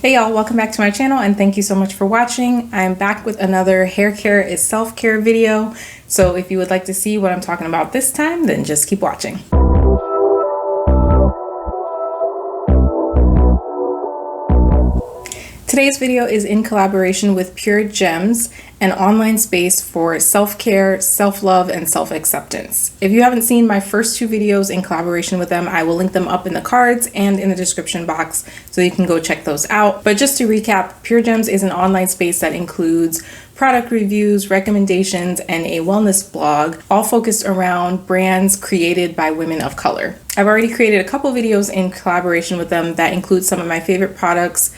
Hey y'all, welcome back to my channel and thank you so much for watching. I'm back with another hair care is self-care video. So if you would like to see what I'm talking about this time, then just keep watching. Today's video is in collaboration with Pure Gems, an online space for self-care, self-love, and self-acceptance. If you haven't seen my first two videos in collaboration with them, I will link them up in the cards and in the description box so you can go check those out. But just to recap, Pure Gems is an online space that includes product reviews, recommendations, and a wellness blog, all focused around brands created by women of color. I've already created a couple videos in collaboration with them that include some of my favorite products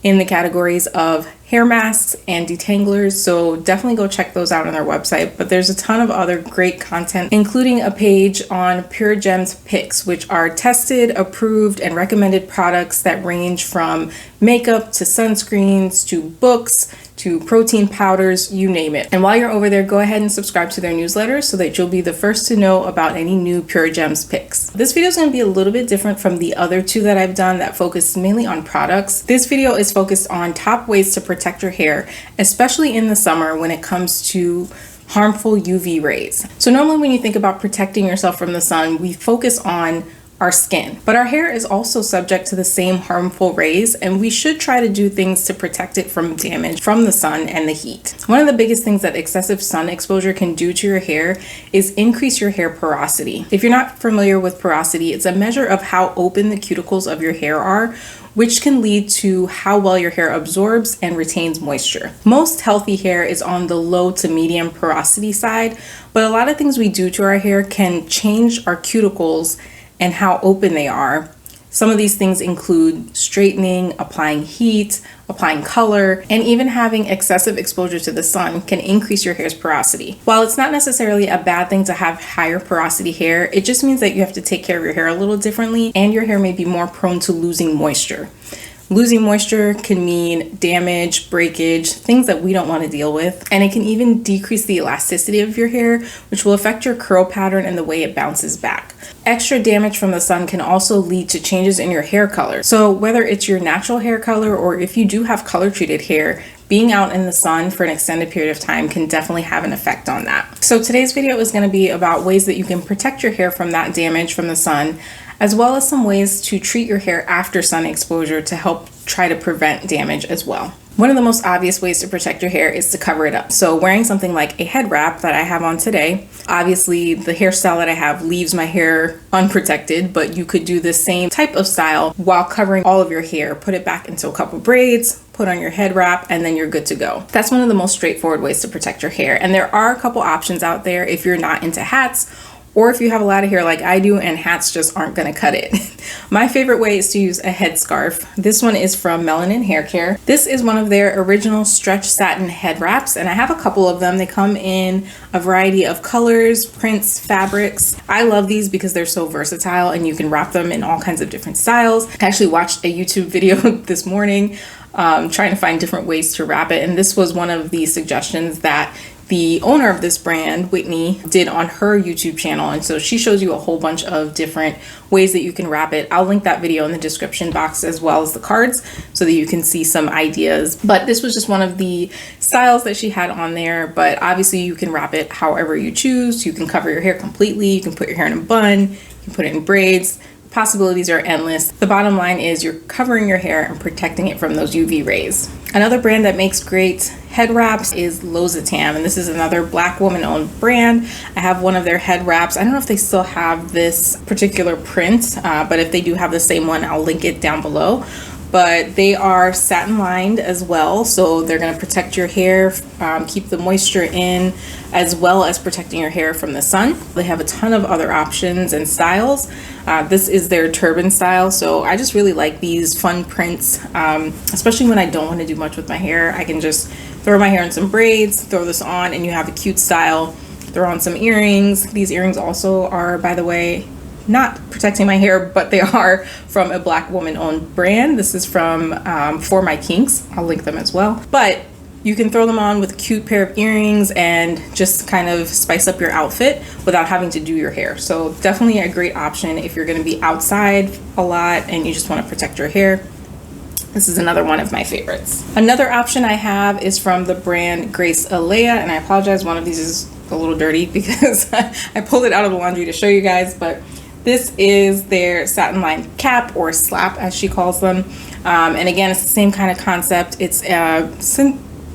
in the categories of hair masks and detanglers, so definitely go check those out on their website. But there's a ton of other great content, including a page on Pure Gems picks, which are tested, approved, and recommended products that range from makeup to sunscreens to books to protein powders, you name it. And while you're over there, go ahead and subscribe to their newsletter so that you'll be the first to know about any new Pure Gems picks. This video is going to be a little bit different from the other two that I've done that focus mainly on products. This video is focused on top ways to protect your hair, especially in the summer when it comes to harmful UV rays. So normally when you think about protecting yourself from the sun, we focus on our skin, but our hair is also subject to the same harmful rays, and we should try to do things to protect it from damage from the sun and the heat. One of the biggest things that excessive sun exposure can do to your hair is increase your hair porosity. If you're not familiar with porosity, it's a measure of how open the cuticles of your hair are, which can lead to how well your hair absorbs and retains moisture. Most healthy hair is on the low to medium porosity side, but a lot of things we do to our hair can change our cuticles and how open they are. Some of these things include straightening, applying heat, applying color, and even having excessive exposure to the sun can increase your hair's porosity. While it's not necessarily a bad thing to have higher porosity hair, it just means that you have to take care of your hair a little differently, and your hair may be more prone to losing moisture. Losing moisture can mean damage, breakage, things that we don't want to deal with, and it can even decrease the elasticity of your hair, which will affect your curl pattern and the way it bounces back. Extra damage from the sun can also lead to changes in your hair color. So whether it's your natural hair color or if you do have color treated hair, being out in the sun for an extended period of time can definitely have an effect on that. So today's video is going to be about ways that you can protect your hair from that damage from the sun, as well as some ways to treat your hair after sun exposure to help try to prevent damage as well. One of the most obvious ways to protect your hair is to cover it up. So wearing something like a head wrap that I have on today, obviously the hairstyle that I have leaves my hair unprotected, but you could do the same type of style while covering all of your hair. Put it back into a couple braids, put on your head wrap, and then you're good to go. That's one of the most straightforward ways to protect your hair. And there are a couple options out there if you're not into hats, or if you have a lot of hair like I do and hats just aren't gonna cut it. My favorite way is to use a headscarf. This one is from Melanin Haircare. This is one of their original stretch satin head wraps, and I have a couple of them. They come in a variety of colors, prints, fabrics. I love these because they're so versatile and you can wrap them in all kinds of different styles. I actually watched a YouTube video this morning trying to find different ways to wrap it, and this was one of the suggestions that the owner of this brand, Whitney, did on her YouTube channel. And so she shows you a whole bunch of different ways that you can wrap it. I'll link that video in the description box as well as the cards so that you can see some ideas. But this was just one of the styles that she had on there. But obviously you can wrap it however you choose. You can cover your hair completely. You can put your hair in a bun. You can put it in braids. Possibilities are endless. The bottom line is you're covering your hair and protecting it from those UV rays. Another brand that makes great head wraps is Loza, and this is another Black woman-owned brand. I have one of their head wraps. I don't know if they still have this particular print, but if they do have the same one, I'll link it down below. But they are satin-lined as well, so they're going to protect your hair, keep the moisture in, as well as protecting your hair from the sun. They have a ton of other options and styles. This is their turban style, so I just really like these fun prints, especially when I don't want to do much with my hair. I can just throw my hair in some braids, throw this on, and you have a cute style. Throw on some earrings. These earrings also are, by the way, not protecting my hair, but they are from a Black woman-owned brand. This is from For My Kinks. I'll link them as well. But you can throw them on with a cute pair of earrings and just kind of spice up your outfit without having to do your hair. So definitely a great option if you're going to be outside a lot and you just want to protect your hair. This is another one of my favorites. Another option I have is from the brand Grace Eleyae, and I apologize, one of these is a little dirty because I pulled it out of the laundry to show you guys, but this is their satin-lined cap, or slap as she calls them. And again, it's the same kind of concept. It's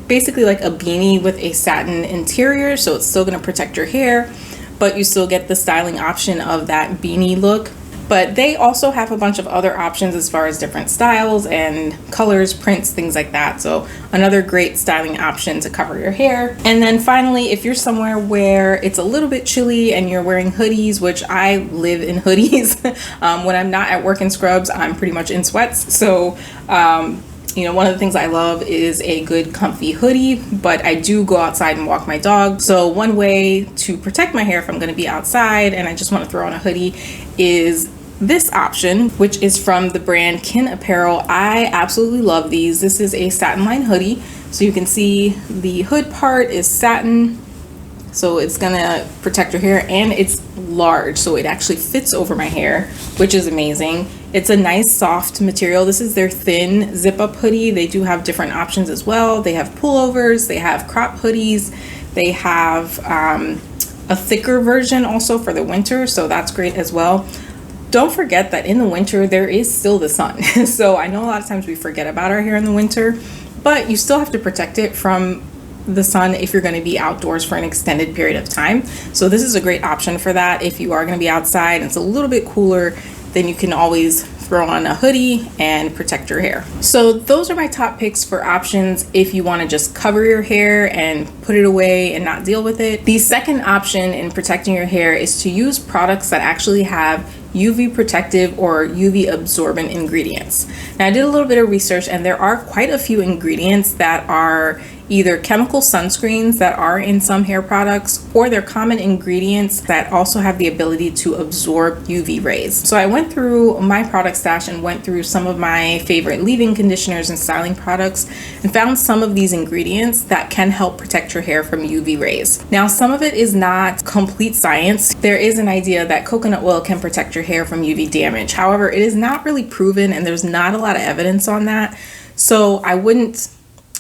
basically like a beanie with a satin interior, so it's still gonna protect your hair, but you still get the styling option of that beanie look. But they also have a bunch of other options as far as different styles and colors, prints, things like that. So another great styling option to cover your hair. And then finally, if you're somewhere where it's a little bit chilly and you're wearing hoodies, which I live in hoodies, when I'm not at work in scrubs, I'm pretty much in sweats. So you know, one of the things I love is a good comfy hoodie, but I do go outside and walk my dog. So one way to protect my hair if I'm gonna be outside and I just wanna throw on a hoodie is this option, which is from the brand Kin Apparel. I absolutely love these. This is a satin-lined hoodie. So you can see the hood part is satin, so it's gonna protect your hair, and it's large, so it actually fits over my hair, which is amazing. It's a nice soft material. This is their thin zip-up hoodie. They do have different options as well. They have pullovers, they have crop hoodies, they have a thicker version also for the winter, so that's great as well. Don't forget that in the winter there is still the sun. So I know a lot of times we forget about our hair in the winter, but you still have to protect it from the sun if you're going to be outdoors for an extended period of time. So this is a great option for that. If you are going to be outside and it's a little bit cooler, then you can always throw on a hoodie and protect your hair. So those are my top picks for options if you want to just cover your hair and put it away and not deal with it. The second option in protecting your hair is to use products that actually have UV protective or UV absorbent ingredients. Now I did a little bit of research, and there are quite a few ingredients that are either chemical sunscreens that are in some hair products, or they're common ingredients that also have the ability to absorb UV rays. So I went through my product stash and went through some of my favorite leave-in conditioners and styling products and found some of these ingredients that can help protect your hair from UV rays. Now, some of it is not complete science. There is an idea that coconut oil can protect your hair from UV damage. However, it is not really proven, and there's not a lot of evidence on that. So I wouldn't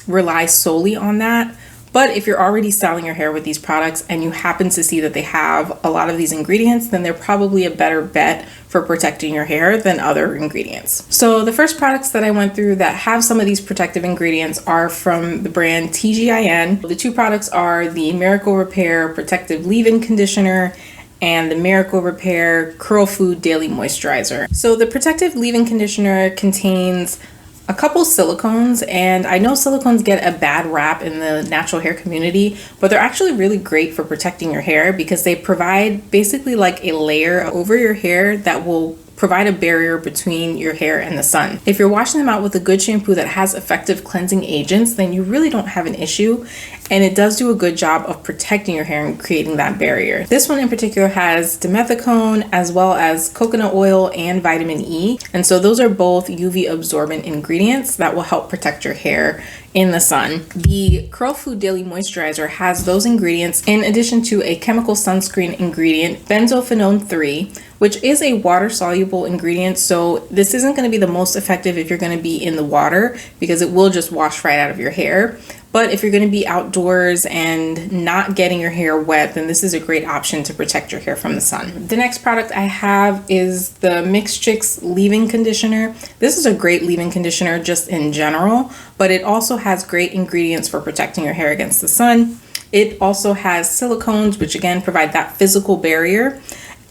rely solely on that. But if you're already styling your hair with these products and you happen to see that they have a lot of these ingredients, then they're probably a better bet for protecting your hair than other ingredients. So the first products that I went through that have some of these protective ingredients are from the brand TGIN. The two products are the Miracle Repair Protective Leave-In Conditioner and the Miracle Repair Curl Food Daily Moisturizer. So the protective leave-in conditioner contains a couple silicones, and I know silicones get a bad rap in the natural hair community, but they're actually really great for protecting your hair because they provide basically like a layer over your hair that will provide a barrier between your hair and the sun. If you're washing them out with a good shampoo that has effective cleansing agents, then you really don't have an issue, and it does do a good job of protecting your hair and creating that barrier. This one in particular has dimethicone as well as coconut oil and vitamin E, and so those are both UV absorbent ingredients that will help protect your hair in the sun. The Curl Food Daily Moisturizer has those ingredients in addition to a chemical sunscreen ingredient, benzophenone 3, which is a water-soluble ingredient, so this isn't going to be the most effective if you're going to be in the water because it will just wash right out of your hair. But if you're going to be outdoors and not getting your hair wet, then this is a great option to protect your hair from the sun. The next product I have is the Miche leave-in conditioner. This is a great leave-in conditioner just in general, but it also has great ingredients for protecting your hair against the sun. It also has silicones, which again provide that physical barrier,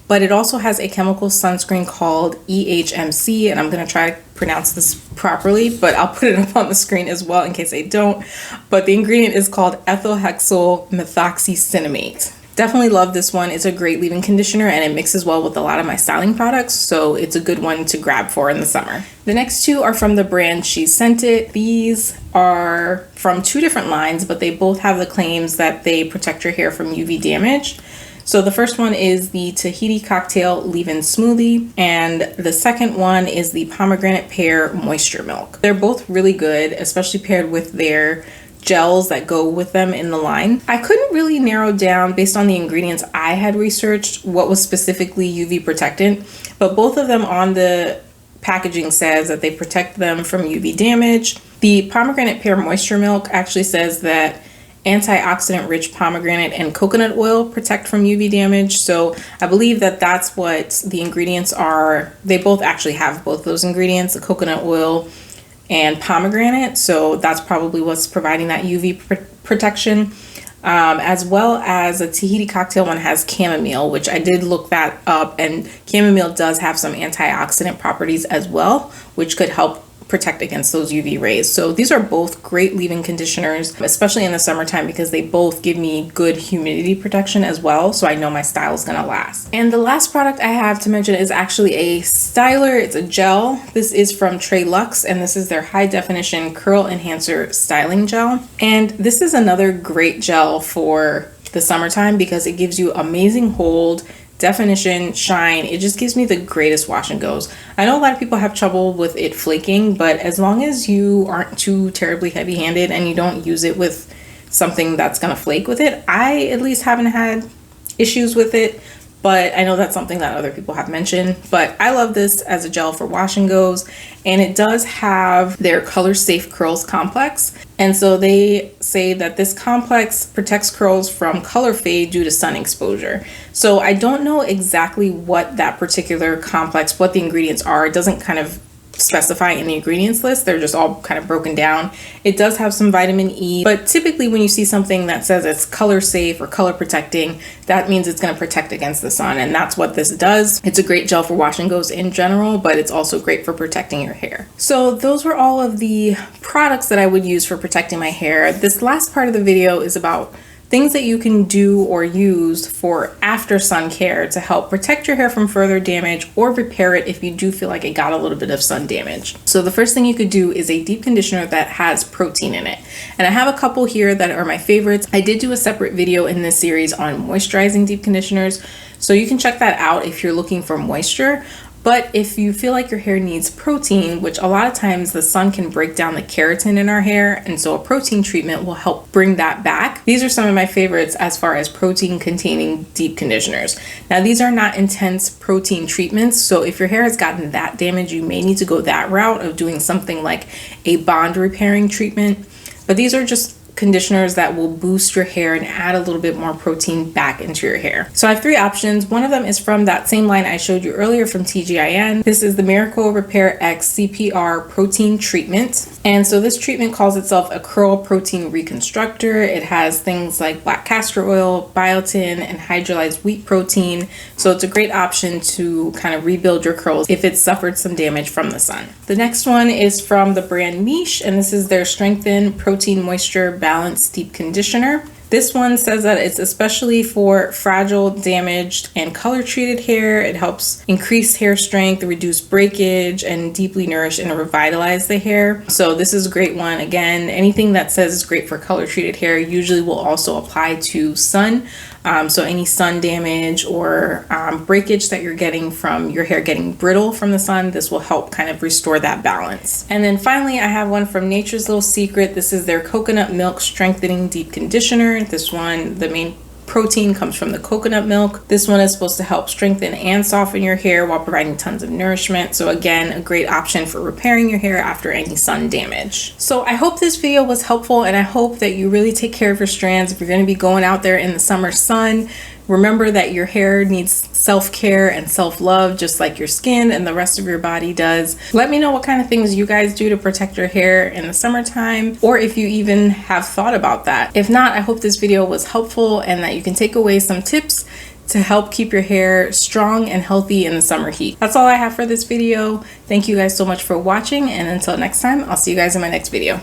but it also has a chemical sunscreen called EHMC, and I'm going to try to pronounce this properly, but I'll put it up on the screen as well in case I don't. But the ingredient is called ethyl-hexyl methoxycinnamate. Definitely love this one. It's a great leave-in conditioner and it mixes well with a lot of my styling products, so it's a good one to grab for in the summer. The next two are from the brand SheScentIt. These are from two different lines, but they both have the claims that they protect your hair from UV damage. So the first one is the Tahiti Cocktail Leave-In Smoothie, and the second one is the Pomegranate Pear Moisture Milk. They're both really good, especially paired with their gels that go with them in the line. I couldn't really narrow down based on the ingredients I had researched what was specifically UV protectant, but both of them on the packaging says that they protect them from UV damage. The pomegranate pear moisture milk actually says that antioxidant rich pomegranate and coconut oil protect from UV damage. So I believe that that's what the ingredients are. They both actually have both those ingredients, the coconut oil and pomegranate. So that's probably what's providing that UV protection. As well as a Tahiti cocktail one has chamomile, which I did look that up, and chamomile does have some antioxidant properties as well, which could help protect against those UV rays. So these are both great leave-in conditioners, especially in the summertime, because they both give me good humidity protection as well, so I know my style is gonna last. And the last product I have to mention is actually a styler. It's a gel. This is from TreLuxe, and this is their high definition curl enhancer styling gel. And this is another great gel for the summertime because it gives you amazing hold, definition, shine. It just gives me the greatest wash and goes. I know a lot of people have trouble with it flaking, but as long as you aren't too terribly heavy handed and you don't use it with something that's gonna flake with it, I at least haven't had issues with it. But I know that's something that other people have mentioned. But I love this as a gel for wash and goes, and it does have their color safe curls complex. And so they say that this complex protects curls from color fade due to sun exposure. So I don't know exactly what that particular complex, what the ingredients are. It doesn't kind of specify in the ingredients list. They're just all kind of broken down. It does have some vitamin E, but typically when you see something that says it's color safe or color protecting, that means it's going to protect against the sun, and that's what this does. It's a great gel for wash and goes in general, but it's also great for protecting your hair. So those were all of the products that I would use for protecting my hair. This last part of the video is about things that you can do or use for after sun care to help protect your hair from further damage or repair it if you do feel like it got a little bit of sun damage. So the first thing you could do is a deep conditioner that has protein in it. And I have a couple here that are my favorites. I did do a separate video in this series on moisturizing deep conditioners, so you can check that out if you're looking for moisture. But if you feel like your hair needs protein, which a lot of times the sun can break down the keratin in our hair, and so a protein treatment will help bring that back. These are some of my favorites as far as protein containing deep conditioners. Now these are not intense protein treatments, so if your hair has gotten that damage, you may need to go that route of doing something like a bond repairing treatment. But these are just conditioners that will boost your hair and add a little bit more protein back into your hair. So I have three options. One of them is from that same line I showed you earlier from TGIN. This is the Miracle RepaiRx CPR protein treatment. And so this treatment calls itself a curl protein reconstructor. It has things like black castor oil, biotin, and hydrolyzed wheat protein. So it's a great option to kind of rebuild your curls if it's suffered some damage from the sun. The next one is from the brand Miche, and this is their Strengthen Protein Moisture Balanced Deep Conditioner. This one says that it's especially for fragile, damaged, and color treated hair. It helps increase hair strength, reduce breakage, and deeply nourish and revitalize the hair. So this is a great one. Again, anything that says it's great for color treated hair usually will also apply to sun. So any sun damage or breakage that you're getting from your hair getting brittle from the sun, this will help kind of restore that balance. And then finally, I have one from Nature's Little Secret. This is their Coconut Milk Strengthening Deep Conditioner. This one, the main protein comes from the coconut milk. This one is supposed to help strengthen and soften your hair while providing tons of nourishment. So again, a great option for repairing your hair after any sun damage. So I hope this video was helpful, and I hope that you really take care of your strands. If you're going to be going out there in the summer sun, remember that your hair needs self-care and self-love just like your skin and the rest of your body does. Let me know what kind of things you guys do to protect your hair in the summertime, or if you even have thought about that. If not, I hope this video was helpful and that you can take away some tips to help keep your hair strong and healthy in the summer heat. That's all I have for this video. Thank you guys so much for watching, and until next time, I'll see you guys in my next video.